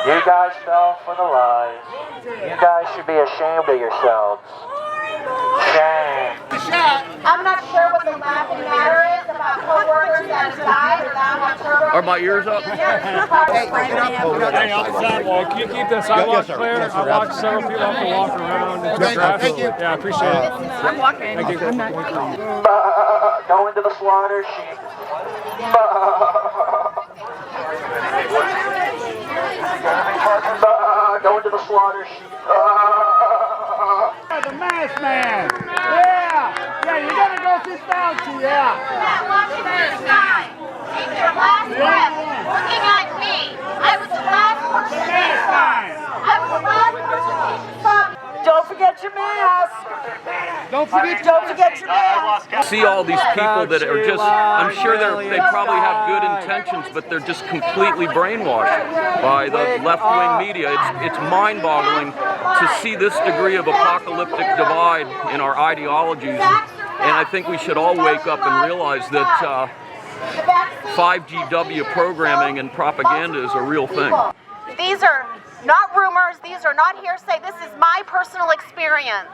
You guys fell for the lies. You guys should be ashamed of yourselves. Shame. I'm not sure what the laughing matter is about co-workers that have died or that have turbo. Are my ears up? Hey, off the sidewalk. Can you keep the sidewalk clear? I watched several people have to walk around. Thank you. Yeah, I appreciate it. I'm walking. Thank you. Go into the slaughter sheet. Go into the slaughter sheet. The mask man. Yeah. Yeah, you gotta go see Fauci, yeah. Watching the sky. Take your last breath. Looking at me. I was the last person to stop. I was the last person to stop. Don't forget your mask. Don't forget your mask. See all these people that are just, I'm sure they probably have good intentions, but they're just completely brainwashed by the left-wing media. It's mind-boggling to see this degree of apocalyptic divide in our ideologies. And I think we should all wake up and realize that 5GW programming and propaganda is a real thing. These are not rumors, these are not hearsay, this is my personal experience,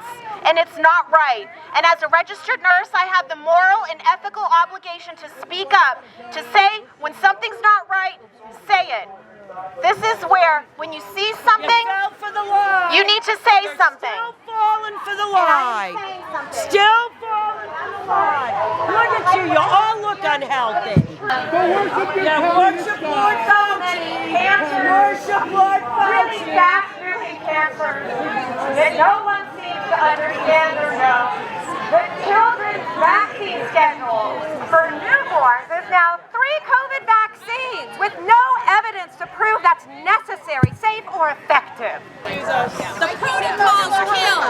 and it's not right. And as a registered nurse, I have the moral and ethical obligation to speak up, to say when something's not right, say it. This is where, when you see something, you need to say something. Still falling for the lie. Still falling for the lie. Look at you, you all look unhealthy. Worship Lord Fauci. Worship Lord Fauci. Really fast-moving cancers that no one seems to understand or know. The children's vaccine schedule for newborns is now 3 COVID vaccines with no evidence to prove that's necessary, safe, or effective. The protocol's killed.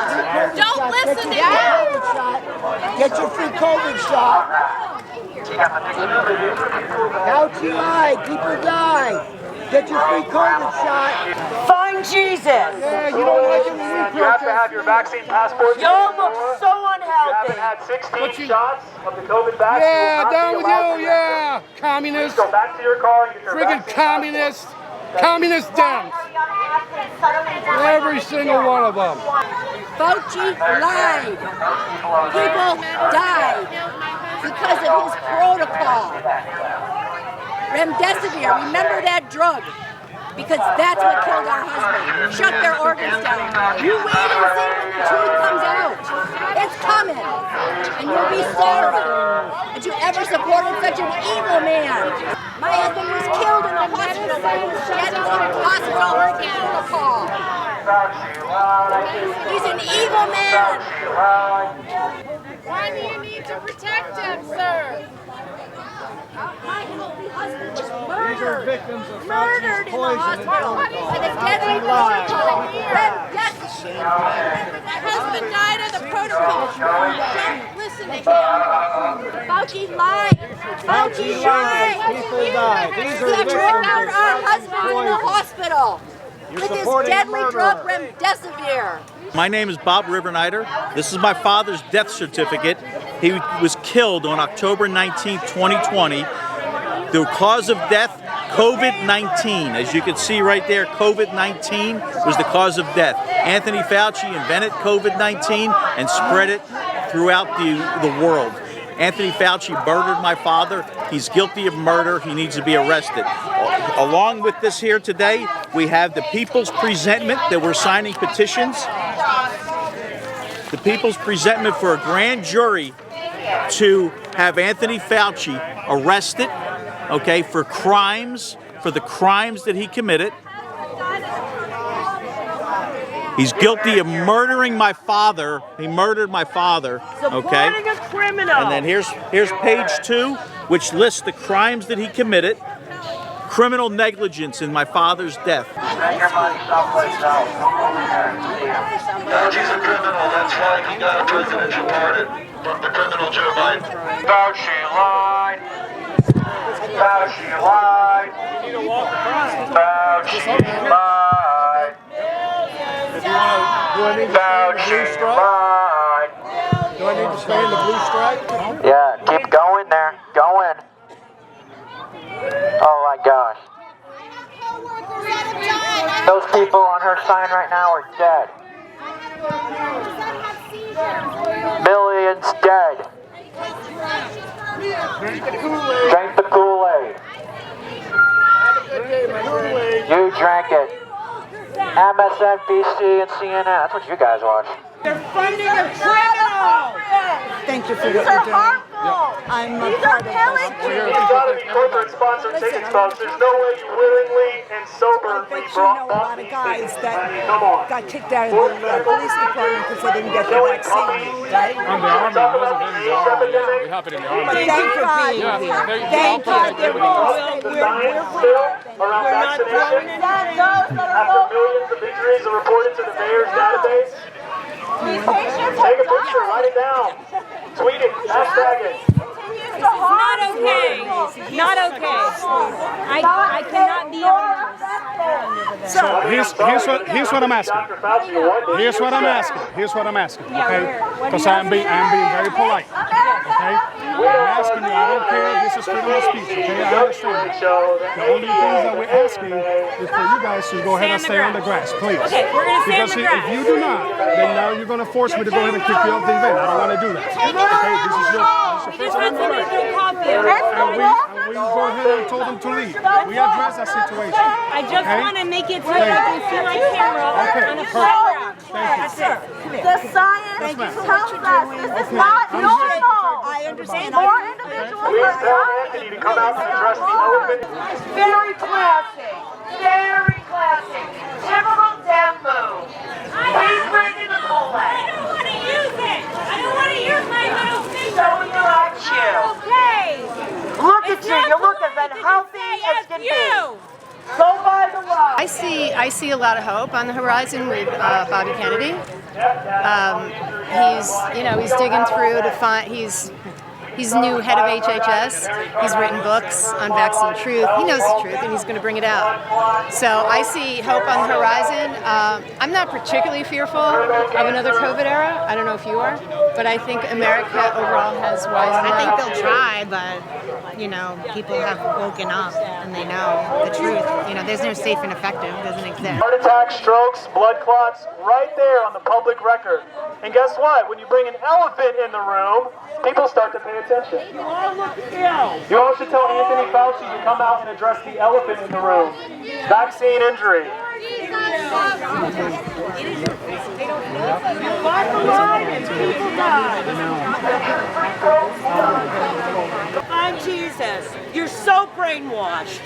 Don't listen to him. Get your free COVID shot. Fauci lied. People died. Get your free COVID shot. Find Jesus. Yeah, you don't like it when we You have to have your vaccine passport. You all look so You unhealthy. haven't had 16 shots of the COVID vaccine. Yeah, down with you, yeah. Communist. Go back to your car and get your Friggin' vaccine communist. Communist Dems. Every single one of them. Fauci lied. People died because of his protocol. Remdesivir, remember that drug? Because that's what killed our husband. Shut their organs down. You wait and see when the truth comes out. It's coming. And you'll be sorry that you ever supported such an evil man. My husband was killed in the hospital by his hospital protocol. He's an evil man. Why do you need to protect him, sir? My healthy husband was murdered. Murdered in the hospital with a deadly protocol. Remdesivir. My husband died of the protocol. Don't listen to him. Fauci lied. Fauci lied. People die. These are He murdered our husband in the hospital with his deadly drug Remdesivir. My name is Bob Rivernider. This is my father's death certificate. He was killed on October 19, 2020. The cause of death, COVID-19. As you can see right there, COVID-19 was the cause of death. Anthony Fauci invented COVID-19 and spread it throughout the world. Anthony Fauci murdered my father. He's guilty of murder. He needs to be arrested. Along with this here today, we have the People's Presentment that we're signing petitions. The People's Presentment for a grand jury to have Anthony Fauci arrested, okay, for the crimes that he committed. He's guilty of murdering my father. He murdered my father, okay? Supporting a criminal. And then here's page 2, which lists the crimes that he committed. Criminal negligence in my father's death. Fauci's a criminal, that's why he got a presidential pardon from the criminal Joe Biden. Fauci lied. Fauci lied. Fauci lied. Fauci lied. Do I need to stay in the blue stripe? Yeah, keep going there. Going. Oh my gosh. I have coworkers that have died. I people on her sign right now are dead. Millions dead. Drink the Kool-Aid. You drank it. MSNBC and CNN, that's what you guys watch. They're funding a criminal! Thank you for These are harmful. These are pillaging. It's got to be corporate-sponsored tickets, folks. There's no way you willingly and soberly brought lot of guys that Come on. got kicked out of the police department because they didn't get the vaccine, right? I'm the Army. I was in the Army. It happened in the Army. Thank you for being Yeah, here. thank you. Around We're not throwing vaccination. it out. After millions of victories are reported to the mayor's database, take a picture, write it down, tweet it, hashtag it. Not okay. Not okay. I cannot be on this. So here's what I'm asking. Dr. Fauci, what? Here's what I'm asking. Okay? Because I'm being very polite. Okay? I'm asking you. I don't care. This is freedom of speech. Okay? I understand. The only things that we're asking is for you guys to go ahead and stay on the grass, please. Okay, we're gonna stay on Because the grass. if you do not, then now you're going to force me to go ahead and kick you off the event. I don't want to do that. Okay? This is your Just want somebody to throw coffee. and we go ahead and told them to leave. We address that situation. I just Okay? want to make it so that I can see my camera on a playground. Thank you. The science tells us this is not normal. I understand. More individuals Please are tell dying. Anthony to come out and address the elephant. Very classic. Very classic. Typical Dem move. Please bring in the Kool-Aid. I don't want to use it. I don't want to use my little finger. So we direct you. Okay. Look at you. You look as unhealthy as can be. You. Go by the law. I see a lot of hope on the horizon with Bobby Kennedy. He's digging through to find. He's new head of HHS. He's written books on vaccine truth. He knows the truth, and he's going to bring it out. So I see hope on the horizon. I'm not particularly fearful of another COVID era. I don't know if you are, but I think America overall has wised up. I think they'll try, but people have woken up and they know the truth. There's no safe and effective. It doesn't exist. Heart attacks, strokes, blood clots, right there on the public record. And guess what? When you bring an elephant in the room, people start to pay attention. You all should tell Anthony Fauci to come out and address the elephant in the room. Vaccine injury. I'm Jesus. You're so brainwashed.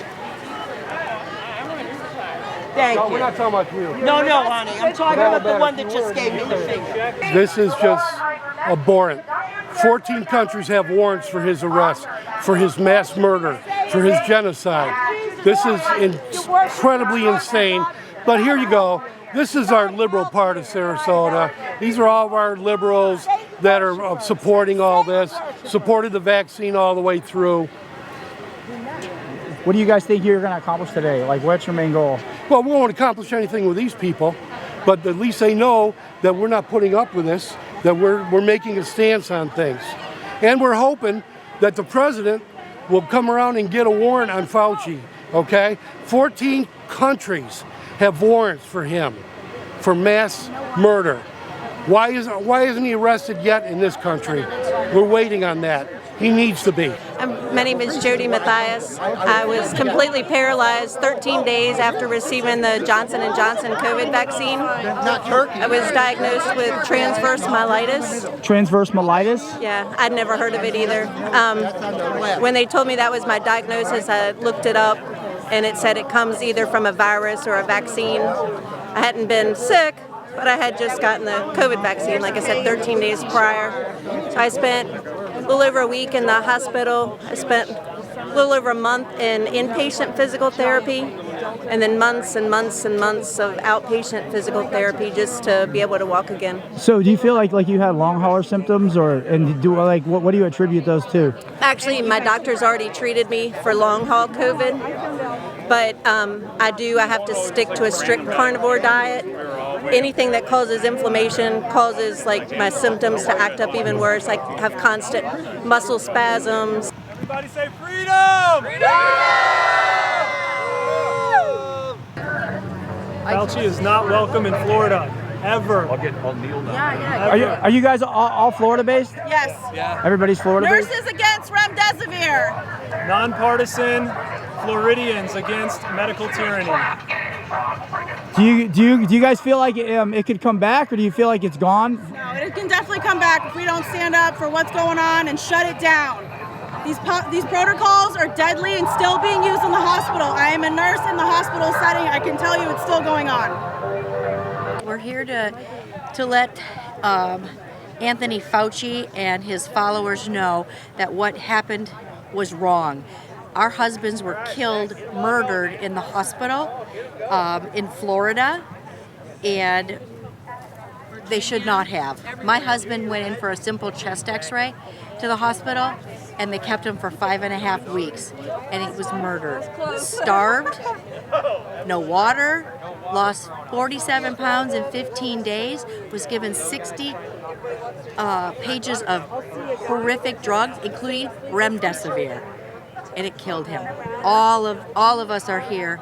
Thank you. We're not talking about you. No, honey. I'm talking about the one that just gave me the finger. This is just abhorrent. 14 countries have warrants for his arrest, for his mass murder, for his genocide. This is incredibly insane. But here you go. This is our liberal part of Sarasota. These are all of our liberals that are supporting all this, supported the vaccine all the way through. What do you guys think you're going to accomplish today? Like, what's your main goal? Well, we won't accomplish anything with these people, but at least they know that we're not putting up with this, that we're making a stance on things. And we're hoping that the president will come around and get a warrant on Fauci, okay? 14 countries have warrants for him for mass murder. Why isn't he arrested yet in this country? We're waiting on that. He needs to be. My name is Jody Mathias. I was completely paralyzed 13 days after receiving the Johnson & Johnson COVID vaccine. I was diagnosed with transverse myelitis. Transverse myelitis? Yeah, I'd never heard of it either. When they told me that was my diagnosis, I looked it up, and it said it comes either from a virus or a vaccine. I hadn't been sick, but I had just gotten the COVID vaccine, like I said, 13 days prior. So I spent a little over a week in the hospital. I spent a little over a month in inpatient physical therapy, and then months and months and months of outpatient physical therapy just to be able to walk again. So do you feel like you had long hauler symptoms, what do you attribute those to? Actually, my doctor's already treated me for long haul COVID, but I have to stick to a strict carnivore diet. Anything that causes inflammation causes my symptoms to act up even worse. I have constant muscle spasms. Everybody say freedom! Freedom! Fauci is not welcome in Florida, ever. I'll kneel now. Are you guys all Florida based? Yes. Yeah. Everybody's Florida based? Nurses against remdesivir. Nonpartisan Floridians against medical tyranny. Do you guys feel like it could come back, or do you feel like it's gone? No, it can definitely come back if we don't stand up for what's going on and shut it down. These protocols are deadly and still being used in the hospital. I am a nurse in the hospital setting. I can tell you it's still going on. We're here to let Anthony Fauci and his followers know that what happened was wrong. Our husbands were killed, murdered in the hospital in Florida, and they should not have. My husband went in for a simple chest x-ray to the hospital, and they kept him for 5.5 weeks, and he was murdered. Starved, no water, lost 47 pounds in 15 days, was given 60 pages of horrific drugs, including remdesivir, and it killed him. All of us are here.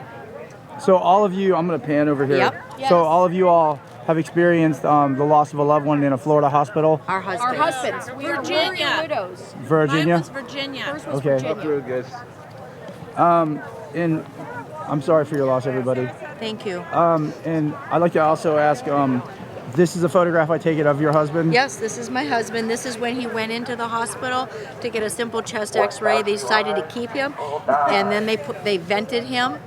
So all of you, I'm going to pan over here. Yep. Yes. So all of you all have experienced the loss of a loved one in a Florida hospital. Our husbands. Virginia. Widows. Virginia? Mine was Virginia. Okay. And I'm sorry for your loss, everybody. Thank you. And I'd like to also ask, this is a photograph, I take it, of your husband? Yes, this is my husband. This is when he went into the hospital to get a simple chest x-ray. They decided to keep him, and then they vented him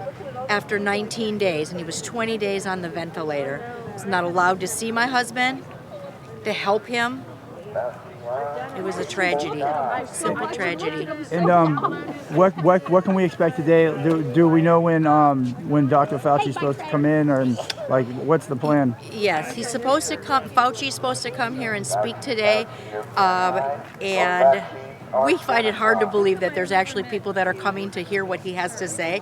after 19 days, and he was 20 days on the ventilator. I was not allowed to see my husband, to help him. It was a tragedy, simple tragedy. And what can we expect today? Do we know when Dr. Fauci is supposed to come in, or like what's the plan? Yes, he's supposed to come. Fauci's supposed to come here and speak today, and we find it hard to believe that there's actually people that are coming to hear what he has to say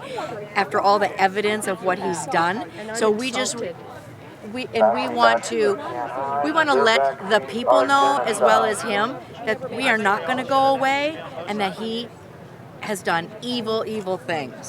after all the evidence of what he's done. So we want to let the people know, as well as him, that we are not going to go away and that he has done evil things.